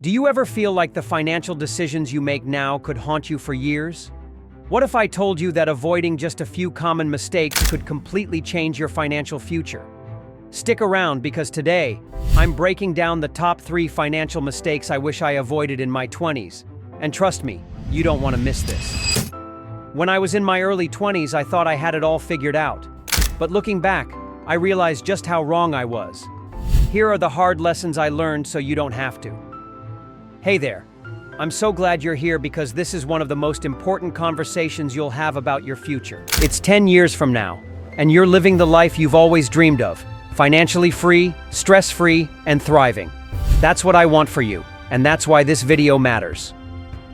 Do you ever feel like the financial decisions you make now could haunt you for years? What if I told you that avoiding just a few common mistakes could completely change your financial future? Stick around because today, I'm breaking down the top 3 financial mistakes I wish I avoided in my 20s. And trust me, you don't want to miss this. When I was in my early 20s, I thought I had it all figured out. But looking back, I realized just how wrong I was. Here are the hard lessons I learned so you don't have to. Hey there. I'm so glad you're here because this is one of the most important conversations you'll have about your future. It's 10 years from now, and you're living the life you've always dreamed of. Financially free, stress-free, and thriving. That's what I want for you, and that's why this video matters.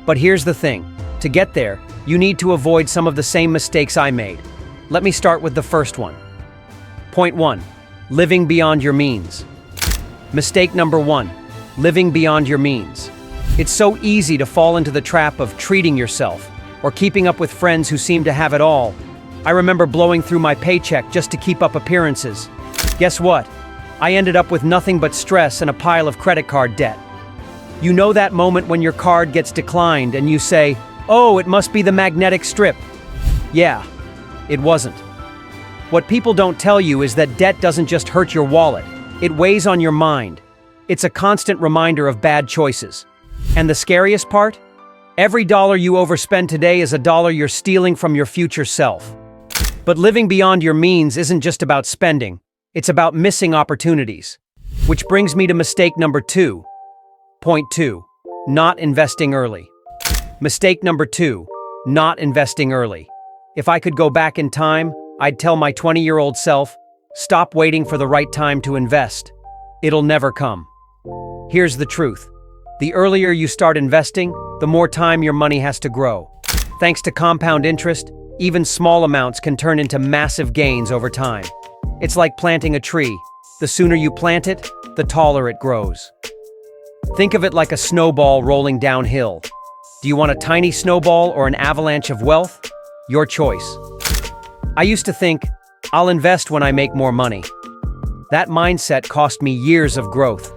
But here's the thing. To get there, you need to avoid some of the same mistakes I made. Let me start with the first one. Point 1. Living beyond your means. Mistake number 1. Living beyond your means. It's so easy to fall into the trap of treating yourself or keeping up with friends who seem to have it all. I remember blowing through my paycheck just to keep up appearances. Guess what? I ended up with nothing but stress and a pile of credit card debt. You know that moment when your card gets declined and you say, "Oh, it must be the magnetic strip." Yeah, it wasn't. What people don't tell you is that debt doesn't just hurt your wallet, it weighs on your mind. It's a constant reminder of bad choices. And the scariest part? Every dollar you overspend today is a dollar you're stealing from your future self. But living beyond your means isn't just about spending, it's about missing opportunities. Which brings me to mistake number 2. Point 2. Not investing early. Mistake number 2. Not investing early. If I could go back in time, I'd tell my 20-year-old self, stop waiting for the right time to invest. It'll never come. Here's the truth. The earlier you start investing, the more time your money has to grow. Thanks to compound interest, even small amounts can turn into massive gains over time. It's like planting a tree. The sooner you plant it, the taller it grows. Think of it like a snowball rolling downhill. Do you want a tiny snowball or an avalanche of wealth? Your choice. I used to think, I'll invest when I make more money. That mindset cost me years of growth.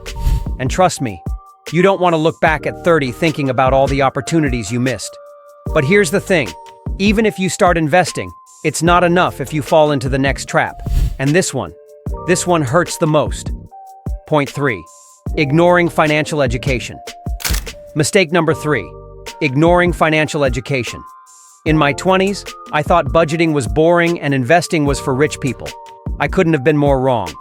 And trust me, you don't want to look back at 30 thinking about all the opportunities you missed. But here's the thing. Even if you start investing, it's not enough if you fall into the next trap. And this one hurts the most. Point 3. Ignoring financial education. Mistake number 3. Ignoring financial education. In my 20s, I thought budgeting was boring and investing was for rich people. I couldn't have been more wrong.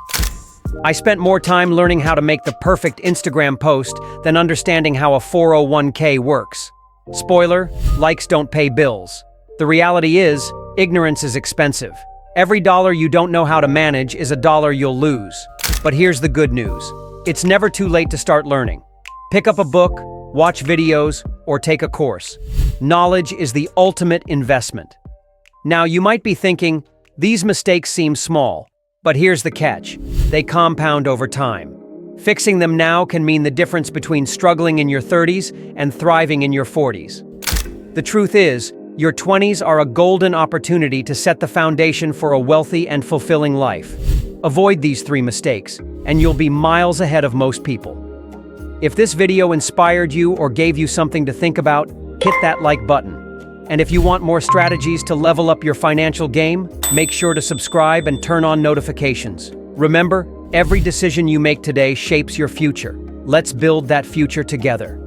I spent more time learning how to make the perfect Instagram post than understanding how a 401k works. Spoiler, likes don't pay bills. The reality is, ignorance is expensive. Every dollar you don't know how to manage is a dollar you'll lose. But here's the good news. It's never too late to start learning. Pick up a book, watch videos, or take a course. Knowledge is the ultimate investment. Now you might be thinking, these mistakes seem small. But here's the catch. They compound over time. Fixing them now can mean the difference between struggling in your 30s and thriving in your 40s. The truth is, your 20s are a golden opportunity to set the foundation for a wealthy and fulfilling life. Avoid these 3 mistakes, and you'll be miles ahead of most people. If this video inspired you or gave you something to think about, hit that like button. And if you want more strategies to level up your financial game, make sure to subscribe and turn on notifications. Remember, every decision you make today shapes your future. Let's build that future together.